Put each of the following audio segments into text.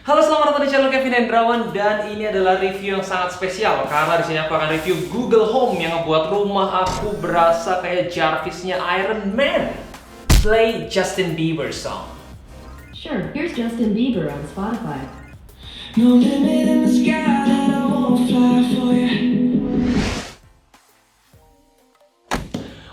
Halo, selamat datang di channel Kevin Hendrawan, dan ini adalah review yang sangat spesial karena di sini aku akan review Google Home yang ngebuat rumah aku berasa kayak Jarvisnya Iron Man. Play Justin Bieber song. Sure, here's Justin Bieber on Spotify. No limit in the sky that I won't fly for you.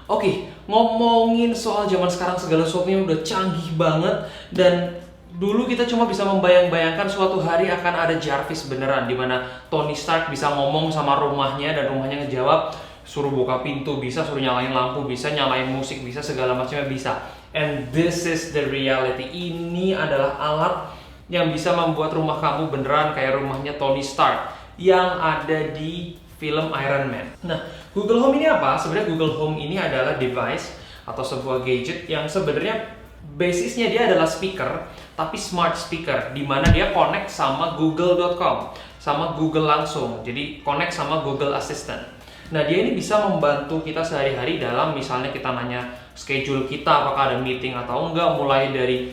Oke, ngomongin soal zaman sekarang segala sesuatunya udah canggih banget, dan dulu kita cuma bisa membayang-bayangkan suatu hari akan ada Jarvis beneran, dimana Tony Stark bisa ngomong sama rumahnya dan rumahnya ngejawab, suruh buka pintu bisa, suruh nyalain lampu bisa, nyalain musik bisa, segala macamnya bisa. And this is the reality. Ini adalah alat yang bisa membuat rumah kamu beneran kayak rumahnya Tony Stark yang ada di film Iron Man. Nah, Google Home ini apa? Sebenarnya Google Home ini adalah device atau sebuah gadget yang sebenarnya basisnya dia adalah speaker, tapi smart speaker, di mana dia connect sama google.com, sama Google langsung. Jadi connect sama Google Assistant. Nah, dia ini bisa membantu kita sehari-hari dalam misalnya kita nanya schedule kita, apakah ada meeting atau enggak, mulai dari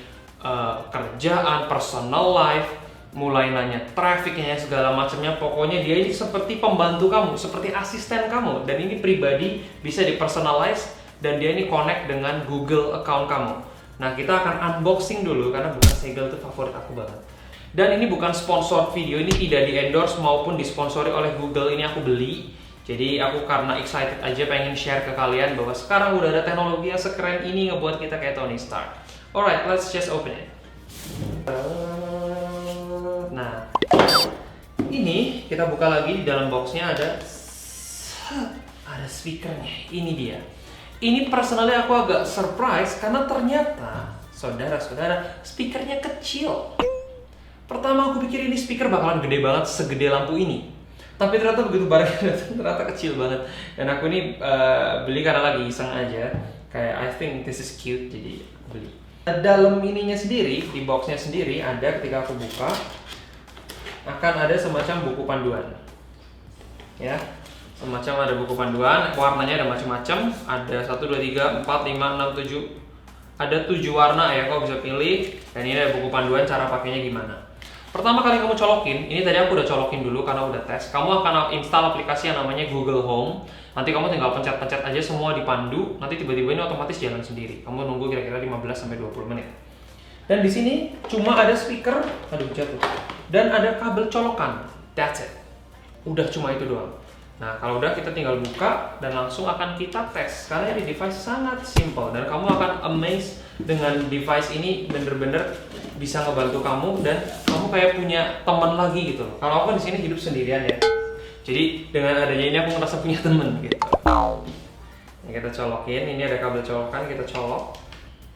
kerjaan, personal life, mulai nanya trafficnya, segala macamnya. Pokoknya dia ini seperti pembantu kamu, seperti asisten kamu, dan ini pribadi bisa dipersonalize, dan dia ini connect dengan Google account kamu. Nah, kita akan unboxing dulu karena bukan segel itu favorit aku banget. Dan ini bukan sponsor video, ini tidak di endorse maupun disponsori oleh Google, ini aku beli. Jadi aku karena excited aja pengen share ke kalian bahwa sekarang udah ada teknologi yang sekeren ini ngebuat kita kayak Tony Stark. Alright, let's just open it. Nah, ini kita buka lagi. Di dalam boxnya ada speakernya. Ini dia. Ini personally aku agak surprise karena ternyata saudara-saudara speakernya kecil. Pertama aku pikir ini speaker bakalan gede banget, segede lampu ini. Tapi ternyata begitu barangnya ternyata kecil banget. Dan aku ini beli karena lagi iseng aja. Kayak I think this is cute, jadi aku beli. Dalam ininya sendiri, di boxnya sendiri ada, ketika aku buka akan ada semacam buku panduan. Ya. Semacam ada buku panduan, warnanya ada macam-macam, ada 1, 2, 3, 4, 5, 6, 7, ada 7 warna ya, kau bisa pilih. Dan ini ada buku panduan cara pakainya gimana. Pertama kali kamu colokin, ini tadi aku udah colokin dulu karena udah tes. Kamu akan install aplikasi yang namanya Google Home. Nanti kamu tinggal pencet-pencet aja, semua dipandu. Nanti tiba-tiba ini otomatis jalan sendiri. Kamu nunggu kira-kira 15-20 menit. Dan di sini cuma ada speaker, aduh jatuh. Dan ada kabel colokan. That's it. Udah cuma itu doang. Nah, kalau udah kita tinggal buka dan langsung akan kita tes. Karena ini device sangat simple dan kamu akan amazed dengan device ini, bener-bener bisa ngebantu kamu dan kamu kayak punya teman lagi gitu. Kalau aku kan di sini hidup sendirian ya. Jadi dengan adanya ini aku ngerasa punya teman gitu. Ini kita colokin, ini ada kabel colokan, kita colok.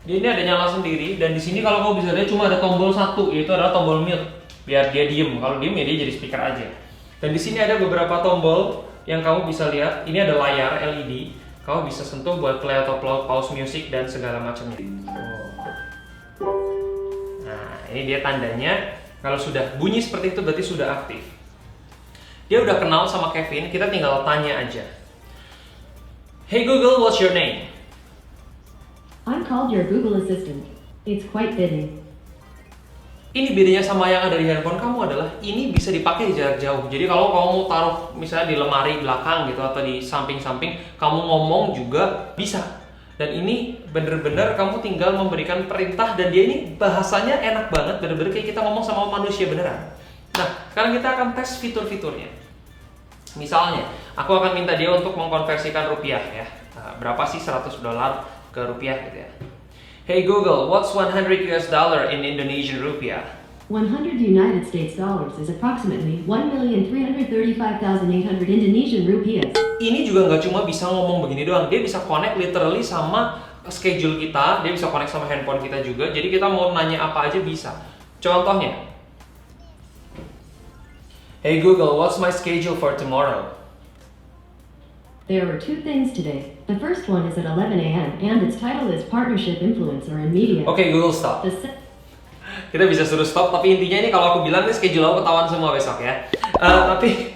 Ini ada nyala sendiri, dan di sini kalau kamu bisa lihat cuma ada tombol satu, yaitu adalah tombol mute. Biar dia diem. Kalau diem ya dia jadi speaker aja. Dan di sini ada beberapa tombol yang kamu bisa lihat. Ini ada layar LED, kamu bisa sentuh buat play atau pause music dan segala macamnya. Nah, ini dia tandanya kalau sudah bunyi seperti itu berarti sudah aktif. Dia udah kenal sama Kevin, kita tinggal tanya aja. Hey Google, what's your name? I'm called your Google Assistant. It's quite fitting. Ini bedanya sama yang ada di handphone kamu adalah ini bisa dipakai di jarak jauh. Jadi kalau kamu mau taruh misalnya di lemari belakang gitu atau di samping-samping, kamu ngomong juga bisa. Dan ini bener-bener kamu tinggal memberikan perintah dan dia ini bahasanya enak banget, bener-bener kayak kita ngomong sama manusia beneran. Nah, sekarang kita akan tes fitur-fiturnya. Misalnya, aku akan minta dia untuk mengkonversikan rupiah ya. Berapa sih $100 ke rupiah gitu ya. Hey Google, what's 100 US dollar in Indonesian rupiah? 100 United States dollars is approximately 1,335,800 Indonesian rupiahs. Ini juga nggak cuma bisa ngomong begini doang, dia bisa connect literally sama schedule kita, dia bisa connect sama handphone kita juga. Jadi kita mau nanya apa aja bisa. Contohnya, Hey Google, what's my schedule for tomorrow? There are 2 things today. The first one is at 11 a.m. and its title is Partnership Influencer in Media. Oke, Google stop. The se- Kita bisa suruh stop, tapi intinya ini kalau aku bilang nih schedule aku ketahuan semua besok ya. Tapi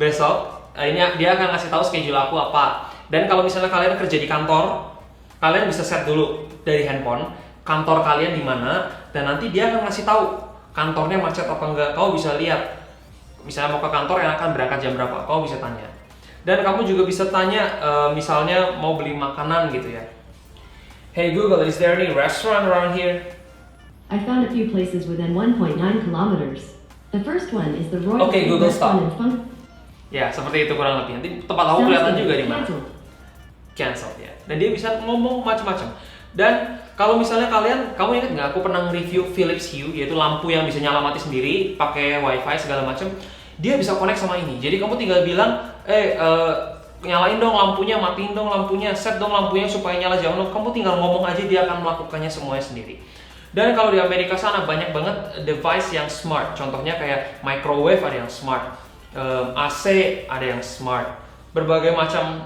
besok ini dia akan ngasih tahu schedule aku apa. Dan kalau misalnya kalian kerja di kantor, kalian bisa set dulu dari handphone kantor kalian di mana, dan nanti dia akan ngasih tahu kantornya macet apa enggak, kamu bisa lihat. Misalnya mau ke kantor yang akan berangkat jam berapa, kamu bisa tanya. Dan kamu juga bisa tanya, misalnya mau beli makanan gitu ya. Hey Google, is there any restaurant around here? I found a few places within 1.9 kilometers. The first one is the Royal Okay, State Google, Restaurant stop. in Funk. Ya, seperti itu kurang lebih. Nanti tempat kamu Sounds kelihatan good. juga di mana. Cancel. Cancel ya. Dan dia bisa ngomong macam-macam. Dan kalau misalnya kamu ingat nggak? Aku pernah review Philips Hue, yaitu lampu yang bisa nyala mati sendiri, pakai WiFi segala macam. Dia bisa connect sama ini. Jadi kamu tinggal bilang, nyalain dong lampunya, matiin dong lampunya, set dong lampunya supaya nyala jauh. Kamu tinggal ngomong aja, dia akan melakukannya semuanya sendiri. Dan kalau di Amerika sana banyak banget device yang smart. Contohnya kayak microwave ada yang smart, AC ada yang smart, berbagai macam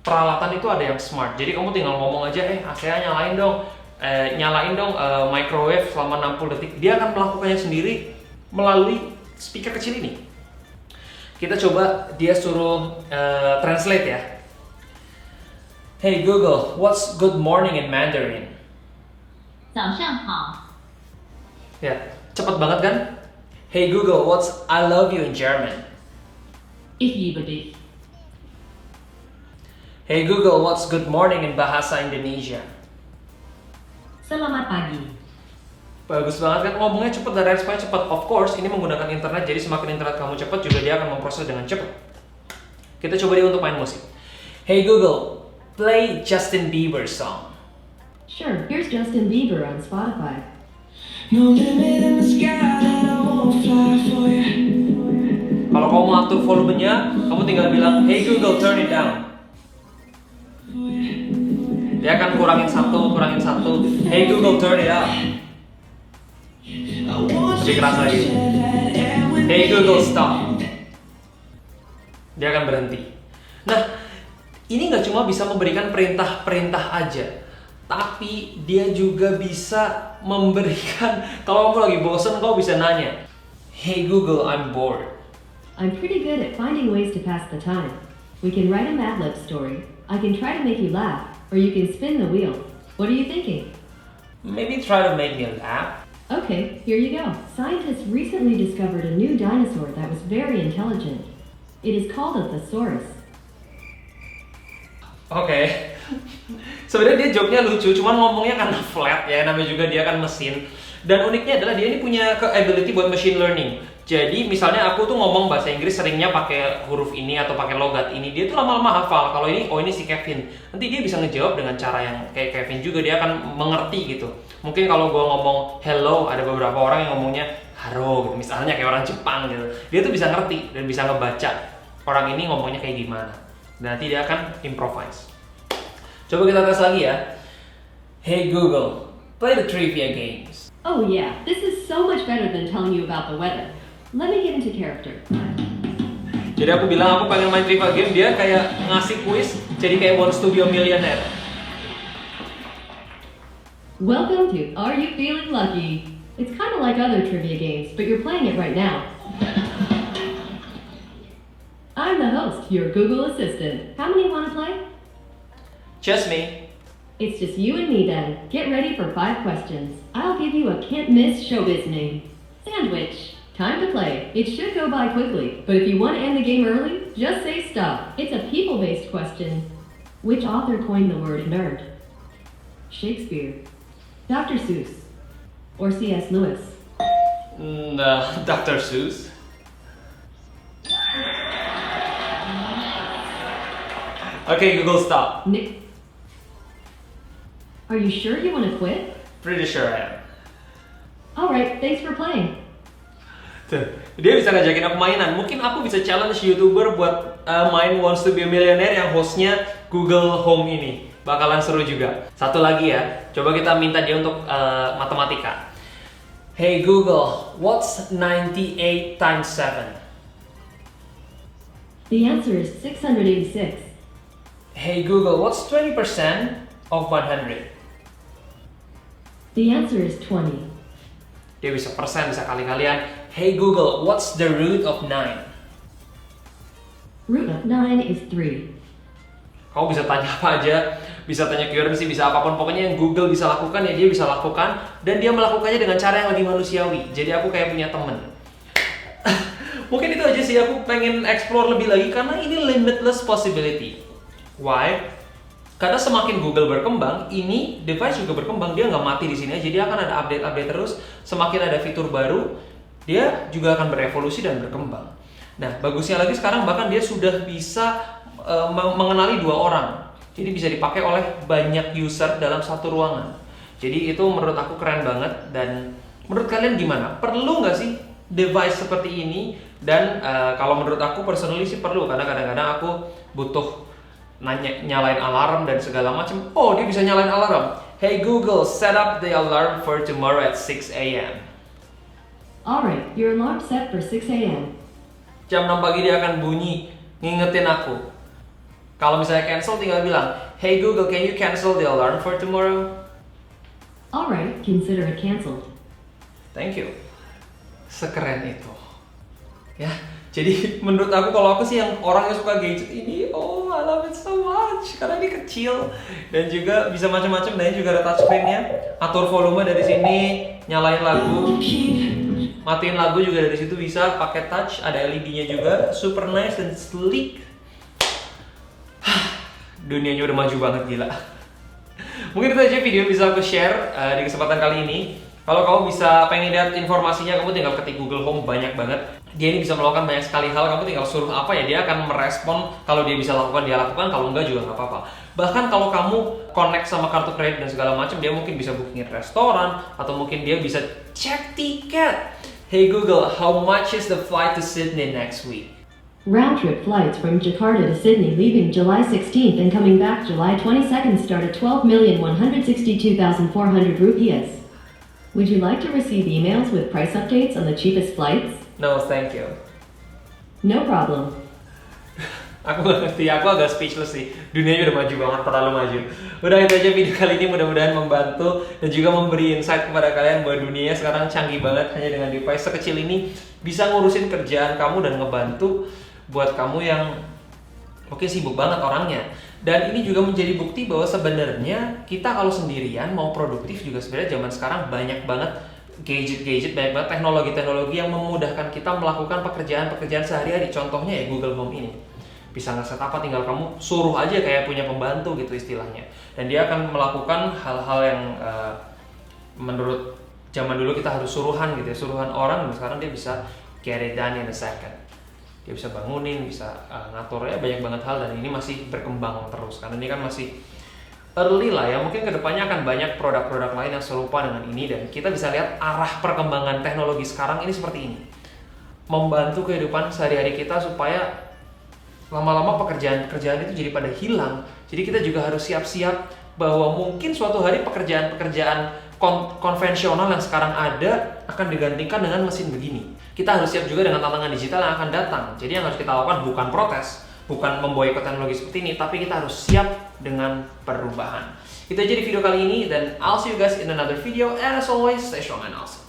peralatan itu ada yang smart. Jadi kamu tinggal ngomong aja, AC-nya nyalain dong microwave selama 60 detik. Dia akan melakukannya sendiri melalui speaker kecil ini. Kita coba dia suruh translate ya. Hey Google, what's good morning in Mandarin? 早上好， Ya, cepet banget kan? Hey Google, what's I love you in German? Ich liebe dich. Hey Google, what's good morning in bahasa Indonesia? Selamat pagi. Bagus banget kan, ngomongnya cepet dan responnya cepet. Of course, ini menggunakan internet, jadi semakin internet kamu cepet juga dia akan memproses dengan cepet. Kita coba dia untuk main musik. Hey Google, play Justin Bieber song. Sure, here's Justin Bieber on Spotify. No limit in the sky that I won't fly for you. Kalau kamu mau atur volumenya, kamu tinggal bilang, Hey Google, turn it down. Dia akan kurangin satu. Hey Google, turn it up. Lebih keras lagi. Hey Google, stop. Dia akan berhenti. Nah, ini nggak cuma bisa memberikan perintah-perintah aja, tapi dia juga bisa memberikan, kalau kamu lagi bosen, kamu bisa nanya, Hey Google, I'm bored. I'm pretty good at finding ways to pass the time. We can write a Mad Lib story. I can try to make you laugh, or you can spin the wheel. What are you thinking? Maybe try to make me laugh. Okay, here you go. Scientists recently discovered a new dinosaur that was very intelligent. It is called a thesaurus. Oke. Sebenarnya dia joke-nya lucu, cuman ngomongnya karena flat ya, namanya juga dia kan mesin. Dan uniknya adalah dia ini punya ability buat machine learning. Jadi misalnya aku tuh ngomong bahasa Inggris seringnya pakai huruf ini atau pakai logat ini, dia tuh lama-lama hafal. Kalau ini, oh ini si Kevin. Nanti dia bisa ngejawab dengan cara yang kayak Kevin juga, dia akan mengerti gitu. Mungkin kalau gue ngomong hello, ada beberapa orang yang ngomongnya haro gitu, misalnya kayak orang Jepang gitu. Dia tuh bisa ngerti dan bisa ngebaca orang ini ngomongnya kayak gimana. Dan nanti dia akan improvise. Coba kita tes lagi ya. Hey Google, play the trivia games. Oh yeah, this is so much better than telling you about the weather. Let me get into character. Jadi aku bilang aku pengen main trivia game, dia kayak ngasih kuis, jadi kayak One Studio Millionaire. Welcome to Are You Feeling Lucky? It's kind of like other trivia games, but you're playing it right now. I'm the host, your Google Assistant. How many want to play? Just me. It's just you and me then. Get ready for 5 questions. I'll give you a can't-miss showbiz name. Sandwich. Time to play. It should go by quickly, but if you want to end the game early, just say stop. It's a people-based question. Which author coined the word nerd? Shakespeare, Dr. Seuss, or C.S. Lewis? Dr. Seuss. Okay, Google, stop. Nick. Are you sure you want to quit? Pretty sure I am. Alright, thanks for playing. Tuh, dia bisa ngajakin aku mainan. Mungkin aku bisa challenge YouTuber buat main Wants to be a Millionaire yang hostnya Google Home ini. Bakalan seru juga. Satu lagi ya, coba kita minta dia untuk matematika. Hey Google, what's 98 times 7? The answer is 686. Hey Google, what's 20% of 100? The answer is 20. Dia bisa persen, bisa kali-kalian. Hey Google, what's the root of 9? Root of 9 is 3. Kamu bisa tanya apa aja. bisa tanya currency, bisa apapun, pokoknya yang Google bisa lakukan ya dia bisa lakukan, dan dia melakukannya dengan cara yang lebih manusiawi. Jadi aku kayak punya temen. Mungkin itu aja sih, aku pengen explore lebih lagi karena ini limitless possibility. Why? Karena semakin Google berkembang, ini device juga berkembang, dia nggak mati di sini aja, dia akan ada update-update terus. Semakin ada fitur baru, dia juga akan berevolusi dan berkembang. Nah, bagusnya lagi sekarang bahkan dia sudah bisa mengenali 2 orang. Jadi bisa dipakai oleh banyak user dalam satu ruangan. Jadi itu menurut aku keren banget. Dan menurut kalian gimana? Perlu nggak sih device seperti ini? Dan kalau menurut aku personally sih perlu, karena kadang-kadang aku butuh nyalain alarm dan segala macam. Oh, dia bisa nyalain alarm. Hey Google, set up the alarm for tomorrow at 6 a.m. Alright, your alarm set for 6 a.m. Jam 6 pagi dia akan bunyi, ngingetin aku. Kalau misalnya cancel, tinggal bilang, Hey Google, can you cancel the alarm for tomorrow? Alright, consider it cancelled. Thank you. Sekeren itu. Ya, jadi menurut aku, kalau aku sih yang orang yang suka gadget ini, oh I love it so much. Karena ini kecil dan juga bisa macam-macam, dan juga ada touchscreen-nya. Atur volume dari sini, nyalain lagu. Matiin lagu juga dari situ bisa, pakai touch, ada LED-nya juga, super nice dan sleek. Dunianya udah maju banget, gila. Mungkin itu aja video bisa aku share di kesempatan kali ini. Kalau kamu bisa pengen lihat informasinya, kamu tinggal ketik Google Home, banyak banget. Dia ini bisa melakukan banyak sekali hal, kamu tinggal suruh apa ya, dia akan merespon. Kalau dia bisa lakukan, dia lakukan, kalau enggak juga nggak apa-apa. Bahkan kalau kamu connect sama kartu kredit dan segala macam, dia mungkin bisa bookingin restoran, atau mungkin dia bisa cek tiket. Hey Google, how much is the flight to Sydney next week? Round-trip flights from Jakarta to Sydney leaving July 16th and coming back July 22nd start at 12,162,400 rupiahs. Would you like to receive emails with price updates on the cheapest flights? No, thank you. No problem. Aku gak ngerti, aku agak speechless sih. Dunianya udah maju banget, terlalu maju. Udah, itu aja video kali ini, mudah-mudahan membantu dan juga memberi insight kepada kalian bahwa dunianya sekarang canggih banget. Hanya dengan device sekecil ini bisa ngurusin kerjaan kamu dan ngebantu buat kamu yang mungkin sibuk banget orangnya. Dan ini juga menjadi bukti bahwa sebenarnya kita kalau sendirian mau produktif juga sebenarnya zaman sekarang banyak banget gadget-gadget, banyak banget teknologi-teknologi yang memudahkan kita melakukan pekerjaan-pekerjaan sehari-hari. Contohnya ya Google Home ini. Bisa ngeset apa, tinggal kamu suruh aja kayak punya pembantu gitu istilahnya. Dan dia akan melakukan hal-hal yang menurut zaman dulu kita harus suruhan gitu ya, suruhan orang, dan sekarang dia bisa get it done in a second. Dia bisa bangunin, bisa ngatur ya, banyak banget hal, dan ini masih berkembang terus. Karena ini kan masih early lah ya, mungkin kedepannya akan banyak produk-produk lain yang serupa dengan ini, dan kita bisa lihat arah perkembangan teknologi sekarang ini seperti ini. Membantu kehidupan sehari-hari kita supaya lama-lama pekerjaan-pekerjaan itu jadi pada hilang. Jadi kita juga harus siap-siap bahwa mungkin suatu hari pekerjaan-pekerjaan konvensional yang sekarang ada akan digantikan dengan mesin begini. Kita harus siap juga dengan tantangan digital yang akan datang. Jadi yang harus kita lakukan bukan protes, bukan memboikot teknologi seperti ini, tapi kita harus siap dengan perubahan. Itu aja di video kali ini, dan I'll see you guys in another video, and as always, stay strong and awesome.